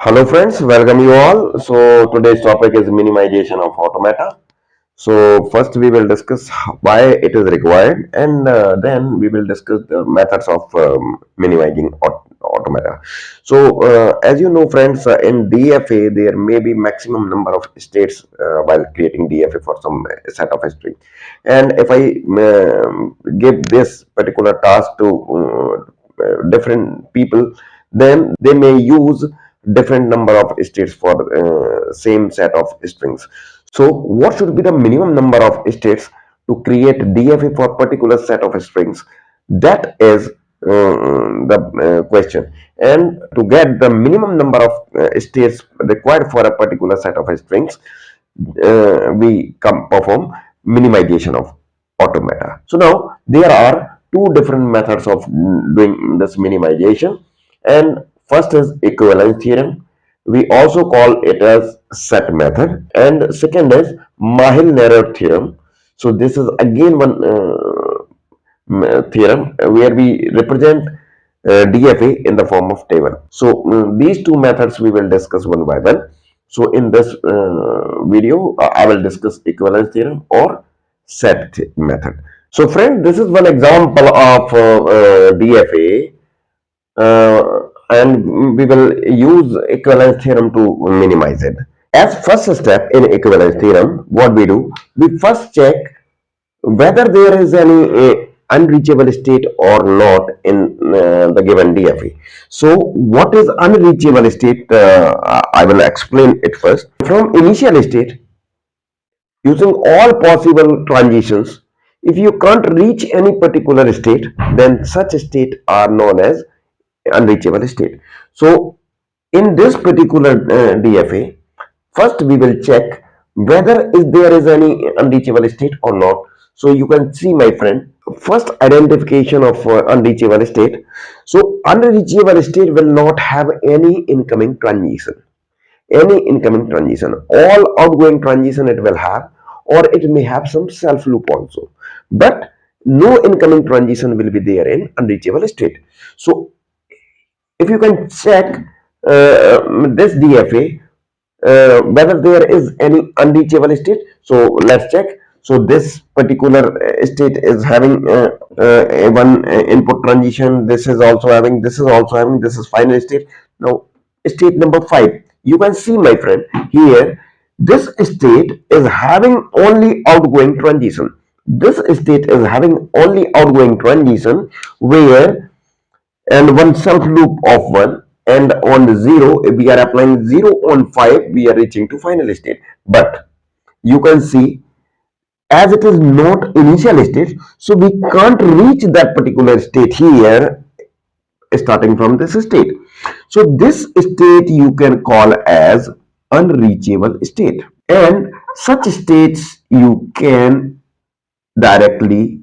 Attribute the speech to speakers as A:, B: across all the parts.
A: Hello friends, welcome you all. So today's topic is minimization of automata. So first we will discuss why it is required, and then we will discuss the methods of minimizing automata. So as you know friends, in DFA there may be maximum number of states while creating DFA for some set of string. And if I give this particular task to different people, then they may use different number of states for same set of strings. So what should be the minimum number of states to create DFA for particular set of strings? That is the question. And to get the minimum number of states required for a particular set of strings, we perform minimization of automata. So now there are two different methods of doing this minimization, and first is equivalence theorem. We also call it as set method, and second is Mahil-Neror theorem. So this is again one theorem where we represent DFA in the form of table. So these two methods we will discuss one by one. So in this video, I will discuss equivalence theorem or set method. So friend, this is one example of DFA, and we will use equivalence theorem to minimize it. As first step in equivalence theorem, what we do, we first check whether there is any unreachable state or not in the given DFA. So what is unreachable state? I will explain it first. From initial state, using all possible transitions, if you can't reach any particular state, then such state are known as unreachable state. So in this particular DFA, first we will check whether there is any unreachable state or not. So you can see, my friend, first identification of unreachable state. So unreachable state will not have any incoming transition. All outgoing transition it will have, or it may have some self loop also, but no incoming transition will be there in unreachable state. So if you can check this DFA, whether there is any unreachable state. So let's check. So this particular state is having one input transition. This is also having. This is also having. This is final state. Now state number 5. You can see, my friend, here this state is having only outgoing transition. This state is having only outgoing transition where, and one self loop of 1, and on 0 if we are applying 0 on 5 we are reaching to final state. But you can see, as it is not initial state, so we can't reach that particular state here starting from this state. So this state you can call as unreachable state, and such states you can directly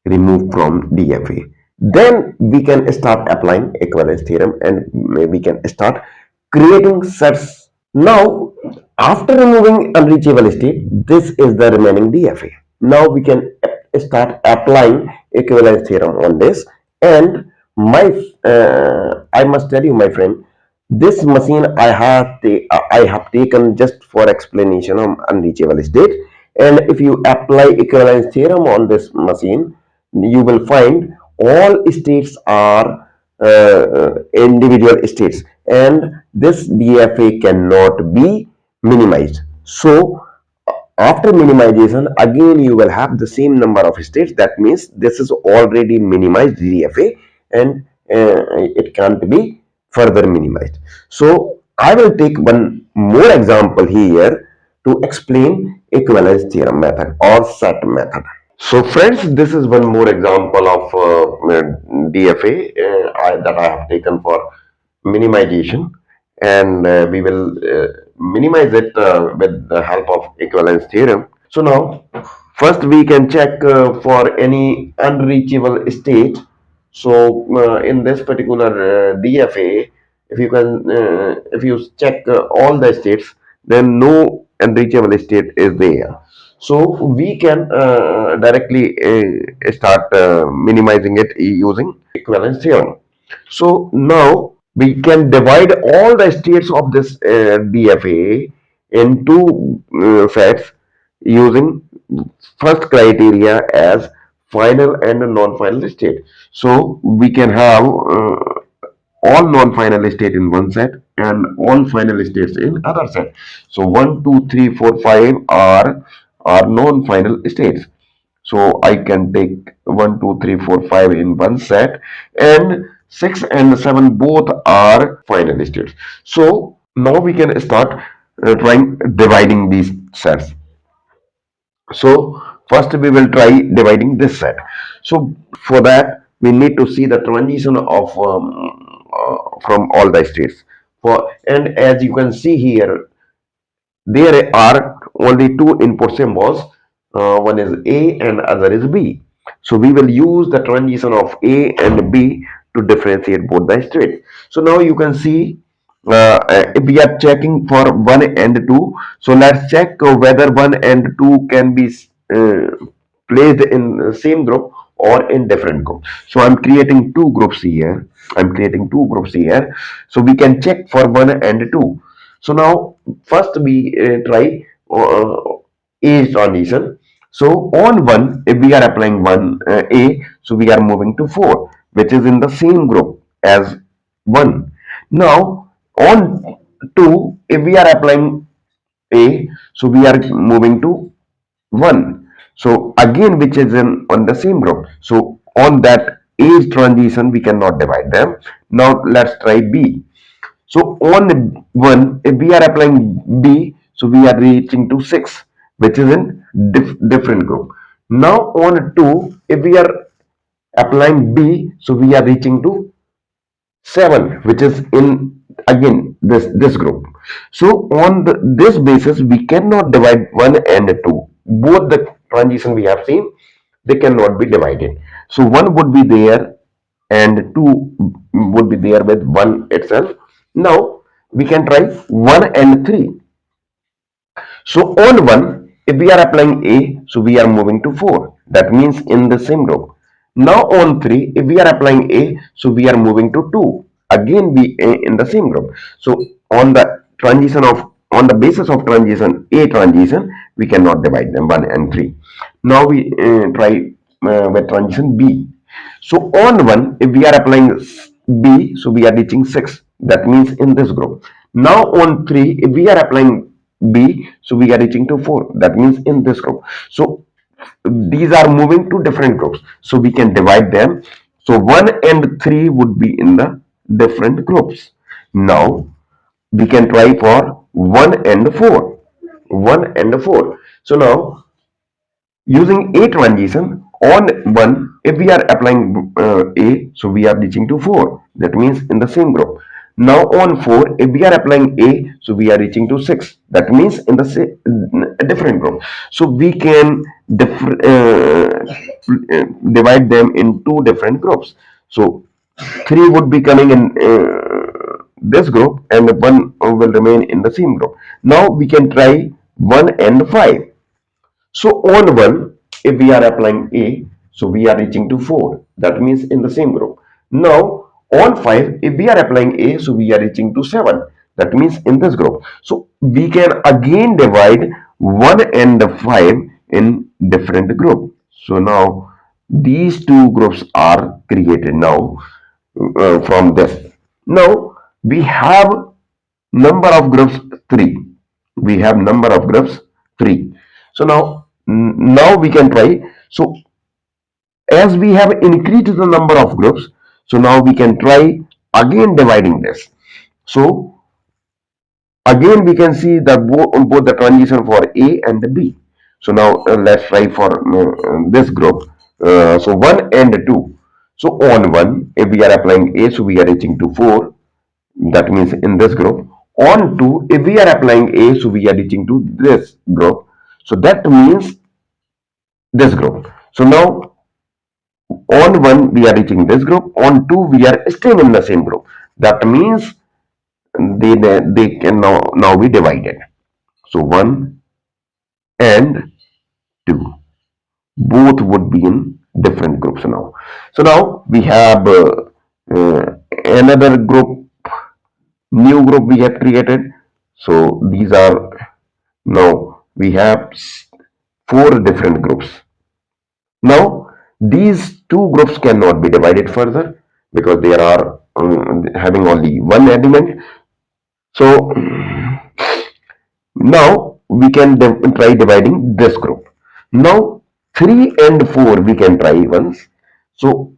A: remove from DFA. Then we can start applying equivalence theorem, and we can start creating sets. Now, after removing unreachable state, this is the remaining DFA. Now we can start applying equivalence theorem on this. And I must tell you, my friend, this machine I have taken just for explanation of unreachable state. And if you apply equivalence theorem on this machine, you will find all states are individual states, and this DFA cannot be minimized. So after minimization, again you will have the same number of states. That means this is already minimized DFA, and it can't be further minimized. So I will take one more example here to explain equivalence theorem method or set method. So friends, this is one more example of DFA that I have taken for minimization, and we will minimize it with the help of equivalence theorem. So now, first we can check for any unreachable state. So in this particular DFA, if you check all the states, then no unreachable state is there. So we can directly start minimizing it using equivalence theorem. So now we can divide all the states of this DFA into sets using first criteria as final and non-final state. So we can have all non-final state in one set and all final states in other set. So 1, 2, 3, 4, 5 are non-final states. So I can take 1, 2, 3, 4, 5 in one set, and 6 and 7 both are final states. So now we can start trying dividing these sets. So first we will try dividing this set. So for that we need to see the transition of from all the states. And as you can see here, there are only two input symbols. One is A and other is B. So we will use the transition of A and B to differentiate both the states. So now you can see if we are checking for 1 and 2. So let's check whether 1 and 2 can be placed in the same group or in different groups. So I'm creating two groups here. I'm creating two groups here. So we can check for 1 and 2. So now first we try A transition. So on 1, if we are applying 1 A, so we are moving to 4, which is in the same group as 1. Now on 2, if we are applying A, so we are moving to 1. So again, which is in on the same group. So on that age transition, we cannot divide them. Now let's try B. So on 1, if we are applying B, so we are reaching to 6, which is in different group. Now on 2, if we are applying B, so we are reaching to 7, which is in again this group. So on this basis we cannot divide 1 and 2. Both the transition we have seen, they cannot be divided. So 1 would be there and 2 would be there with 1 itself. Now we can try 1 and 3. So on 1, if we are applying A, so we are moving to 4. That means in the same group. Now on 3, if we are applying A, so we are moving to 2. Again be in the same group. So on the basis of transition A transition, we cannot divide them 1 and 3. Now we try with transition B. So on 1, if we are applying B, so we are reaching 6. That means in this group. Now on 3, if we are applying B, so we are reaching to 4. That means in this group. So these are moving to different groups. So we can divide them. So 1 and 3 would be in the different groups. Now we can try for 1 and 4. 1 and 4. So now using A transition on 1, if we are applying A, so we are reaching to 4. That means in the same group. Now on 4, if we are applying A, so we are reaching to 6. That means in the different group. So we can divide them in two different groups. So 3 would be coming in this group and 1 will remain in the same group. Now we can try 1 and 5. So on 1, if we are applying A, so we are reaching to 4. That means in the same group. Now on 5, if we are applying A, so we are reaching to 7. That means in this group. So we can again divide 1 and 5 in different group. So now these two groups are created now from this. Now we have number of groups 3. We have number of groups 3. So now we can try. So as we have increased the number of groups, so now we can try again dividing this. So again we can see that both the transition for A and B. So now let's try for this group. So 1 and 2. So on 1, if we are applying A, so we are reaching to 4. That means in this group. On 2, if we are applying A, so we are reaching to this group. So that means this group. So now on 1 we are reaching this group, on 2 we are still in the same group. That means they can now be divided. So 1 and 2 both would be in different groups now. So now we have another group new group we have created. So these are, now we have four different groups. Now these two groups cannot be divided further because they are having only one element. So now we can try dividing this group. Now 3 and 4 we can try once. So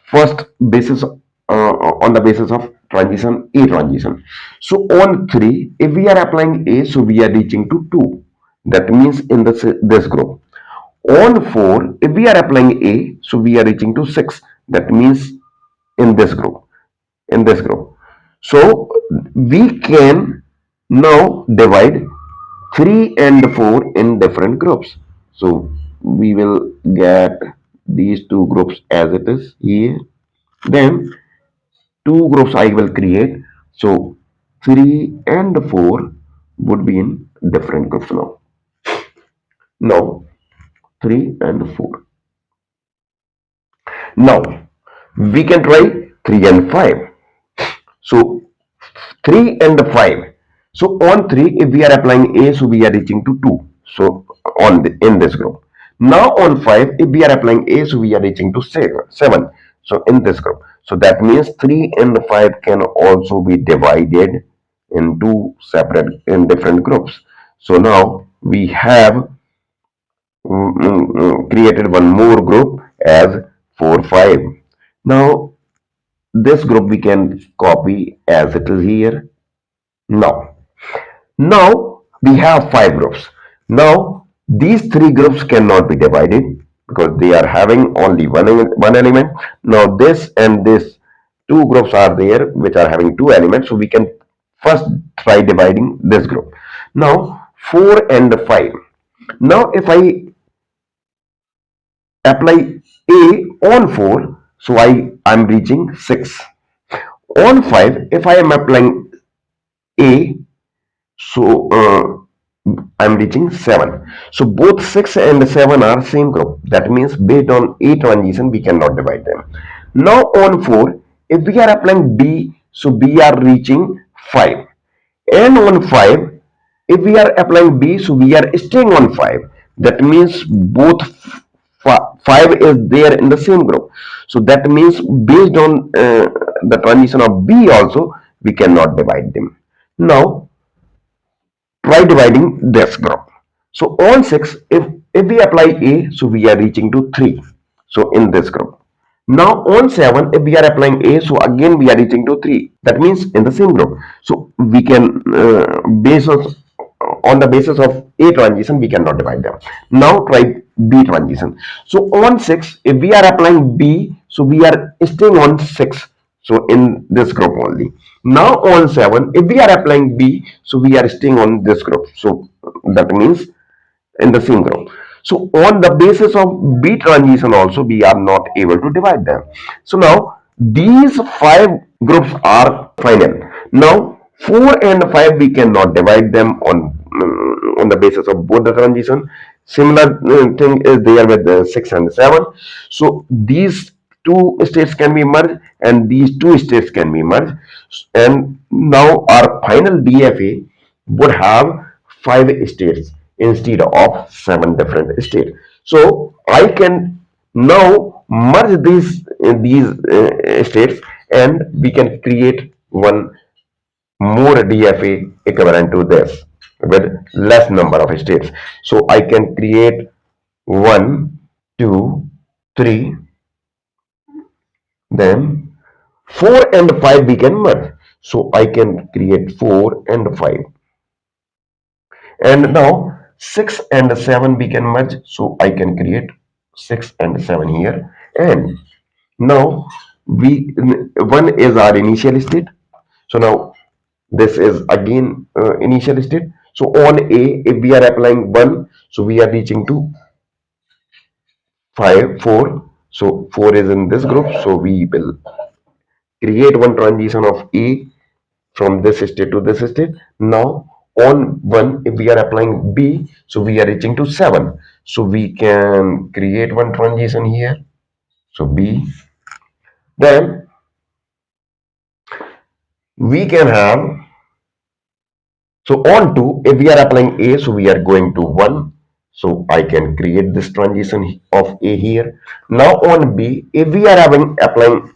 A: first basis, on the basis of transition A transition. So on 3, if we are applying A, so we are reaching to 2. That means in this group. On 4, if we are applying A, so we are reaching to 6. That means in this group. In this group. So we can now divide 3 and 4 in different groups. So we will get these two groups as it is here. Then two groups I will create. So 3 and 4 would be in different groups now. Now 3 and 4. Now we can try 3 and 5. So 3 and 5. So on 3, if we are applying A, so we are reaching to 2. So in this group. Now on 5, if we are applying A, so we are reaching to 7. So in this group. So that means 3 and 5 can also be divided into separate in different groups. So now we have created one more group as 4 5. Now this group we can copy as it is here. Now we have five groups. Now these three groups cannot be divided because they are having only one element. Now this and this two groups are there which are having two elements. So we can first try dividing this group. Now 4 and 5. Now if I apply A on 4, so I'm reaching 6. On 5, if I am applying A, so I'm reaching 7. So both 6 and 7 are same group. That means based on A transition, we cannot divide them. Now on 4, if we are applying B, so we are reaching 5. And on 5, if we are applying B, so we are staying on 5. That means both 5 is there in the same group. So that means based on the transition of B also, we cannot divide them. Now try dividing this group. So on 6, if we apply A, so we are reaching to 3. So in this group. Now on 7, if we are applying A, so again we are reaching to 3. That means in the same group. So we can base on the basis of A transition, we cannot divide them. Now try B transition. So on 6, if we are applying B, so we are staying on 6. So in this group only. Now on 7, if we are applying B, so we are staying on this group. So that means in the same group. So on the basis of B transition also, we are not able to divide them. So now these five groups are final. Now 4 and 5 we cannot divide them on the basis of both the transition. Similar thing is there with the 6 and 7. So these two states can be merged and these two states can be merged, and now our final DFA would have 5 states instead of 7 different states. So I can now merge these states and we can create one more DFA equivalent to this with less number of states. So I can create 1, 2, 3, then 4 and 5 we can merge. So I can create 4 and 5. And now 6 and 7 we can merge. So I can create 6 and 7 here. And now we 1 is our initial state. So now this is again initial state. So on A, if we are applying 1, so we are reaching to 5, 4. So 4 is in this group. So we will create one transition of A from this state to this state. Now on 1, if we are applying B, so we are reaching to 7. So we can create one transition here. So B. Then we can have So on 2, if we are applying A, so we are going to 1. So I can create this transition of A here. Now on B, if we are having applying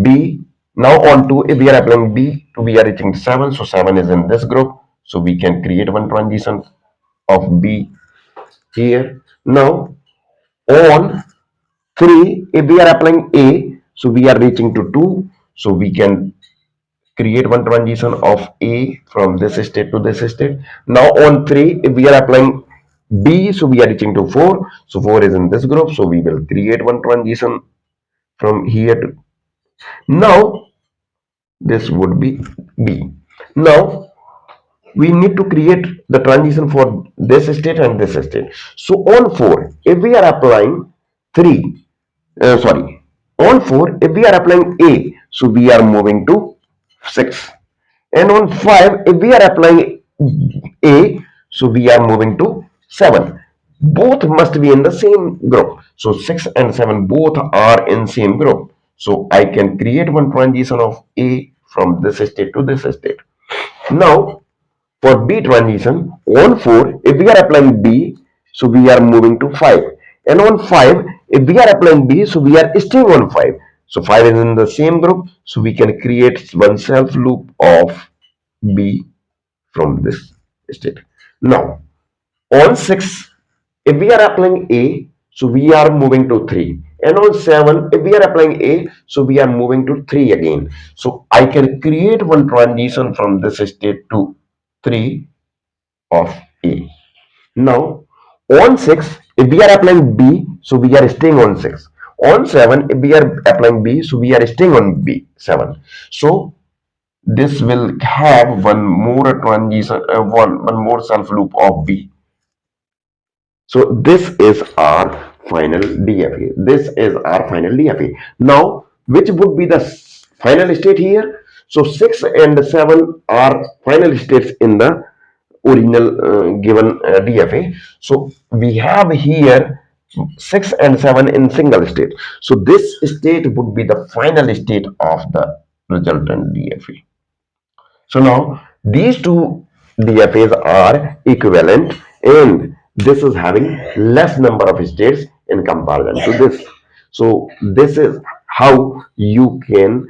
A: B, now on 2, if we are applying B, we are reaching 7. So 7 is in this group. So we can create one transition of B here. Now on 3, if we are applying A, so we are reaching to 2. So we can create one transition of A from this state to this state. Now on 3, if we are applying B, so we are reaching to 4. So 4 is in this group. So we will create one transition from here to now. This would be B. Now we need to create the transition for this state and this state. So on 4, if we are applying 3, sorry, on 4, if we are applying A, so we are moving to 6. And on 5, if we are applying A, so we are moving to 7. Both must be in the same group. So 6 and 7 both are in same group. So I can create one transition of A from this state to this state. Now for B transition, on 4, if we are applying B, so we are moving to 5. And on 5, if we are applying B, so we are staying on 5. So 5 is in the same group, so we can create one self loop of B from this state. Now, on 6, if we are applying A, so we are moving to 3. And on 7, if we are applying A, so we are moving to 3 again. So I can create one transition from this state to 3 of A. Now, on 6, if we are applying B, so we are staying on 6. On 7, if we are applying B, so we are staying on B, 7. So, this will have one more transition, one more self loop of B. So, this is our final DFA. This is our final DFA. Now, which would be the final state here? So, 6 and 7 are final states in the original given DFA. So we have here 6 and 7 in single state. So this state would be the final state of the resultant DFA. So now these two DFAs are equivalent and this is having less number of states in comparison to this. So this is how you can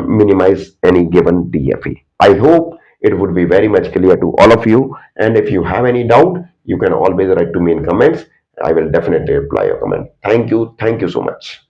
A: minimize any given DFA. I hope it would be very much clear to all of you. And if you have any doubt, you can always write to me in comments. I will definitely reply your comment. Thank you. Thank you so much.